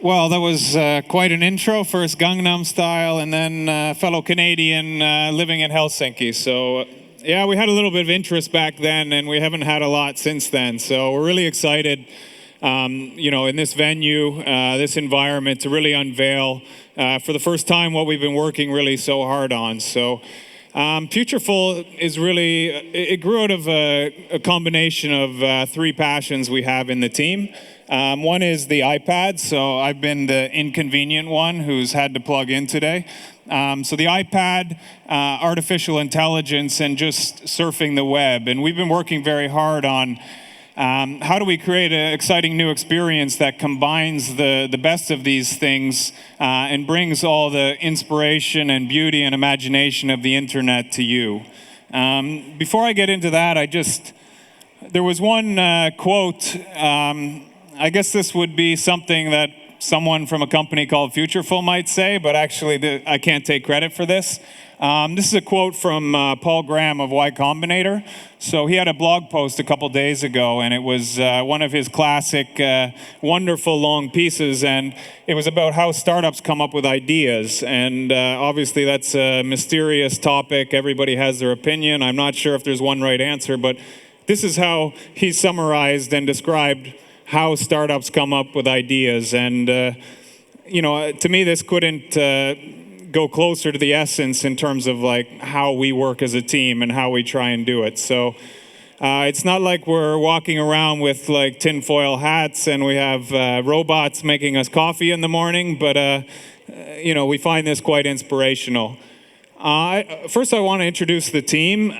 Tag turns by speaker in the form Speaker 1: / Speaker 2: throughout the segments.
Speaker 1: Well, that was quite an intro. First Gangnam Style, and then fellow Canadian living in Helsinki. So, yeah, we had a little bit of interest back then, and we haven't had a lot since then. So we're really excited, in this venue, this environment, to really unveil for the first time what we've been working really so hard on. So, Futureful is really, it grew out of a combination of three passions we have in the team. One is the iPad, so I've been the inconvenient one who's had to plug in today. So the iPad, artificial intelligence, and just surfing the web. And we've been working very hard on how do we create an exciting new experience that combines the best of these things and brings all the inspiration and beauty and imagination of the internet to you. Before I get into that, there was one quote. I guess this would be something that someone from a company called Futureful might say, but actually I can't take credit for this. This is a quote from Paul Graham of Y Combinator. So he had a blog post a couple days ago, and it was one of his classic, wonderful long pieces, and it was about how startups come up with ideas. And obviously that's a mysterious topic. Everybody has their opinion. I'm not sure if there's one right answer, but this is how he summarized and described how startups come up with ideas. And, to me, this couldn't go closer to the essence in terms of like how we work as a team and how we try and do it. So it's not like we're walking around with like tinfoil hats and we have robots making us coffee in the morning, but, we find this quite inspirational. First, I want to introduce the team.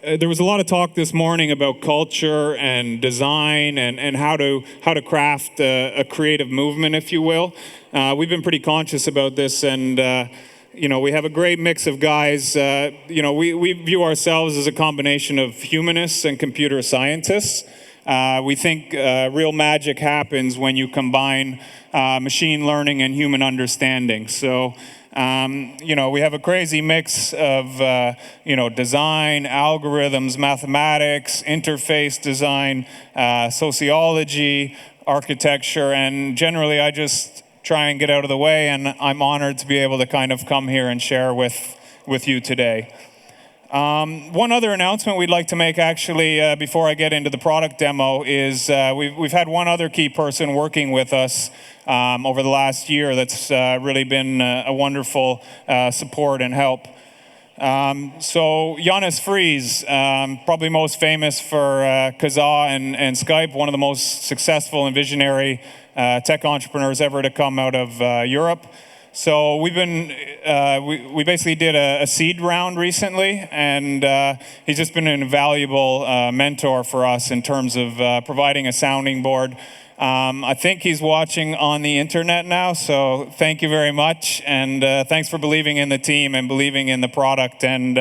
Speaker 1: There was a lot of talk this morning about culture and design and how to craft a creative movement, if you will. We've been pretty conscious about this, and we have a great mix of guys. We view ourselves as a combination of humanists and computer scientists. We think real magic happens when you combine machine learning and human understanding. So. We have a crazy mix of, design, algorithms, mathematics, interface design, sociology, architecture, and generally I just try and get out of the way, and I'm honored to be able to kind of come here and share with you today. One other announcement we'd like to make actually before I get into the product demo is we've had one other key person working with us over the last year that's really been a wonderful support and help. So Jonas Fries, probably most famous for Kazaa and Skype, one of the most successful and visionary tech entrepreneurs ever to come out of Europe. So we've been, we basically did a seed round recently, and he's just been an invaluable mentor for us in terms of providing a sounding board. I think he's watching on the internet now, so thank you very much, and thanks for believing in the team and believing in the product, and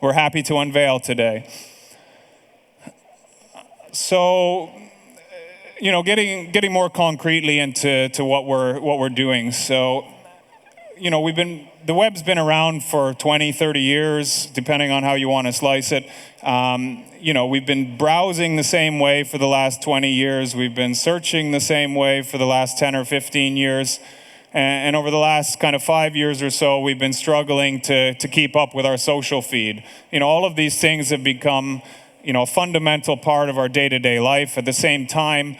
Speaker 1: we're happy to unveil today. So, getting more concretely into what we're doing. So, the web's been around for 20, 30 years, depending on how you want to slice it. We've been browsing the same way for the last 20 years. We've been searching the same way for the last 10 or 15 years. And over the last kind of 5 years or so, we've been struggling to keep up with our social feed. All of these things have become, a fundamental part of our day-to-day life. At the same time,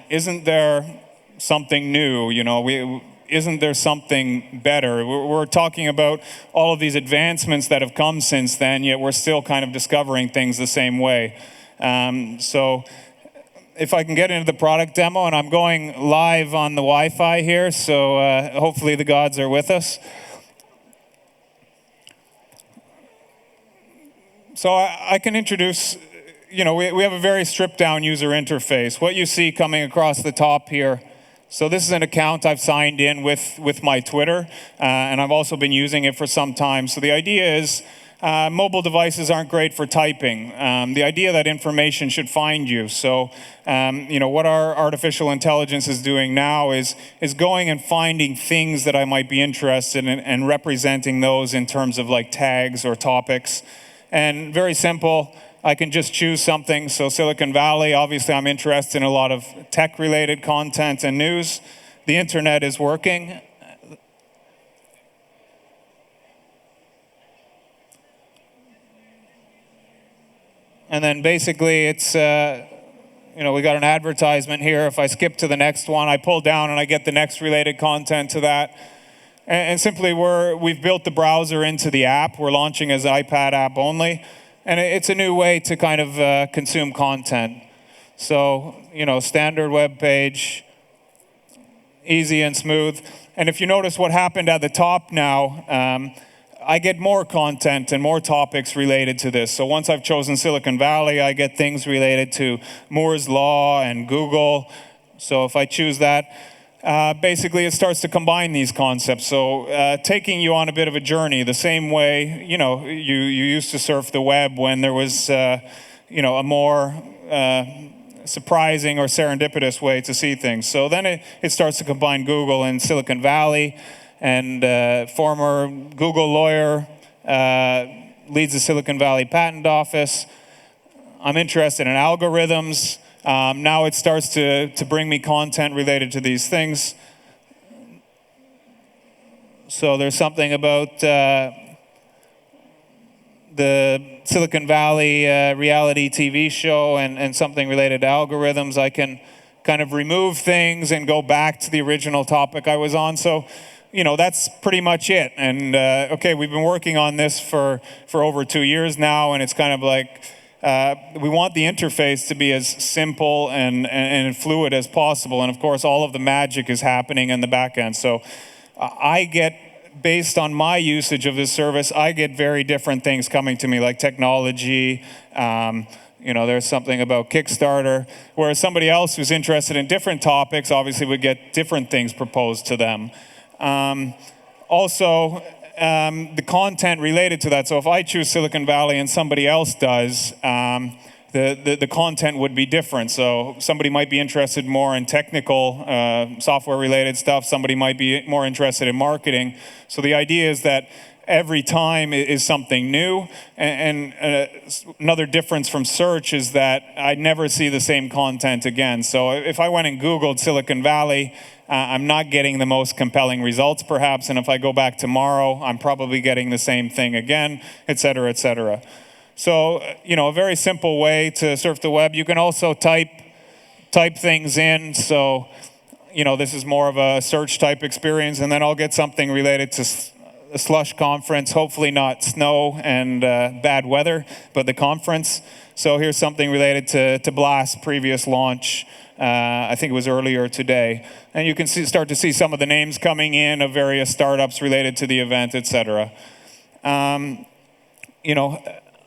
Speaker 1: isn't there something new? Isn't there something better? We're talking about all of these advancements that have come since then, yet we're still kind of discovering things the same way. So if I can get into the product demo, and I'm going live on the Wi-Fi here, so hopefully the gods are with us. So I can introduce, we have a very stripped down user interface. What you see coming across the top here. So this is an account I've signed in with my Twitter, and I've also been using it for some time. So the idea is mobile devices aren't great for typing. The idea that information should find you. So, what our artificial intelligence is doing now is going and finding things that I might be interested in and representing those in terms of like tags or topics. And very simple, I can just choose something. So Silicon Valley, obviously I'm interested in a lot of tech-related content and news. The internet is working. And then basically it's, we got an advertisement here. If I skip to the next one, I pull down and I get the next related content to that. And simply we've built the browser into the app. We're launching as iPad app only. And it's a new way to kind of consume content. So, standard web page, easy and smooth. And if you notice what happened at the top now, I get more content and more topics related to this. So once I've chosen Silicon Valley, I get things related to Moore's Law and Google. So if I choose that, basically it starts to combine these concepts. So taking you on a bit of a journey, the same way, you used to surf the web when there was, a more surprising or serendipitous way to see things. So then it starts to combine Google and Silicon Valley. And former Google lawyer leads the Silicon Valley Patent Office. I'm interested in algorithms. Now it starts to bring me content related to these things. So there's something about the Silicon Valley reality TV show and something related to algorithms. I can kind of remove things and go back to the original topic I was on. So that's pretty much it. And okay, we've been working on this for over 2 years now, and it's kind of like we want the interface to be as simple and fluid as possible. And of course, all of the magic is happening in the back end. So I get, based on my usage of this service, I get very different things coming to me, like technology. There's something about Kickstarter, whereas somebody else who's interested in different topics obviously would get different things proposed to them. Also, the content related to that. So if I choose Silicon Valley and somebody else does, the content would be different. So somebody might be interested more in technical, software-related stuff. Somebody might be more interested in marketing. So the idea is that every time is something new. And another difference from search is that I never see the same content again. So if I went and Googled Silicon Valley, I'm not getting the most compelling results, perhaps. And if I go back tomorrow, I'm probably getting the same thing again, et cetera, et cetera. So, a very simple way to surf the web. You can also type things in. So, this is more of a search type experience. And then I'll get something related to the Slush conference, hopefully not snow and bad weather, but the conference. So here's something related to Blast's previous launch. I think it was earlier today. And you can start to see some of the names coming in of various startups related to the event, et cetera.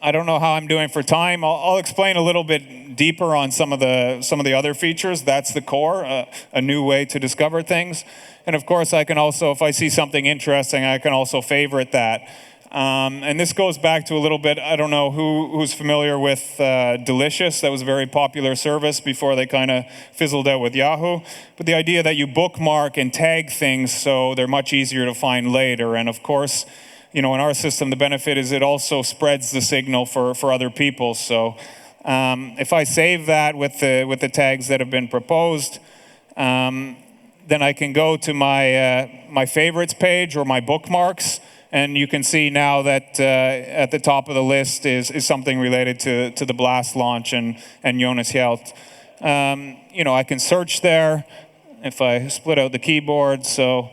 Speaker 1: I don't know how I'm doing for time. I'll explain a little bit deeper on some of the other features. That's the core, a new way to discover things. And of course, I can also, if I see something interesting, I can also favorite that. And this goes back to a little bit, I don't know who's familiar with Delicious. That was a very popular service before they kind of fizzled out with Yahoo. But the idea that you bookmark and tag things so they're much easier to find later. And of course, in our system, the benefit is it also spreads the signal for other people. So if I save that with the tags that have been proposed, then I can go to my favorites page or my bookmarks. And you can see now that at the top of the list is something related to the Blast launch and Jonas Hjelt. I can search there if I split out the keyboard. So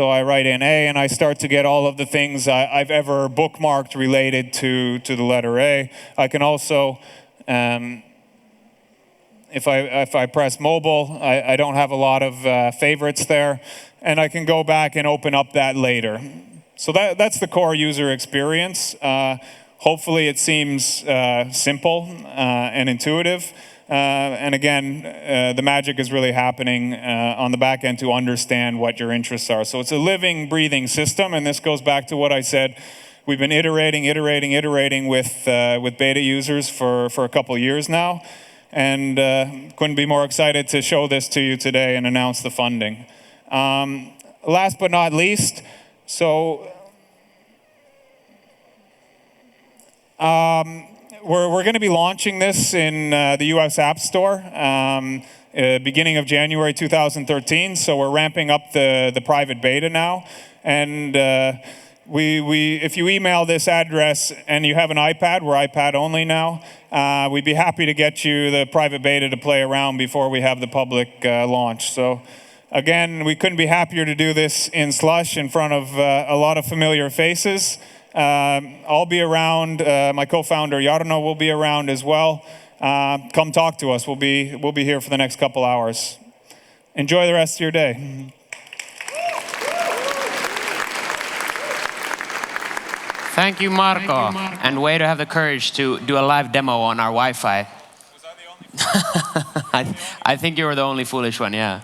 Speaker 1: I write in A and I start to get all of the things I've ever bookmarked related to the letter A. I can also, if I press mobile, I don't have a lot of favorites there. And I can go back and open up that later. So that's the core user experience. Hopefully it seems simple and intuitive. And again, the magic is really happening on the back end to understand what your interests are. So it's a living, breathing system. And this goes back to what I said. We've been iterating with beta users for a couple years now. And couldn't be more excited to show this to you today and announce the funding. Last but not least, so we're going to be launching this in the US App Store beginning of January 2013. So we're ramping up the private beta now. And if you email this address and you have an iPad, we're iPad only now, we'd be happy to get you the private beta to play around before we have the public launch. So again, we couldn't be happier to do this in Slush in front of a lot of familiar faces. I'll be around. My co-founder Jarno will be around as well. Come talk to us. We'll be here for the next couple hours. Enjoy the rest of your day.
Speaker 2: Thank you, Marko. And way to have the courage to do a live demo on our Wi-Fi.
Speaker 1: Was I the only
Speaker 2: I think you were the only foolish one, yeah.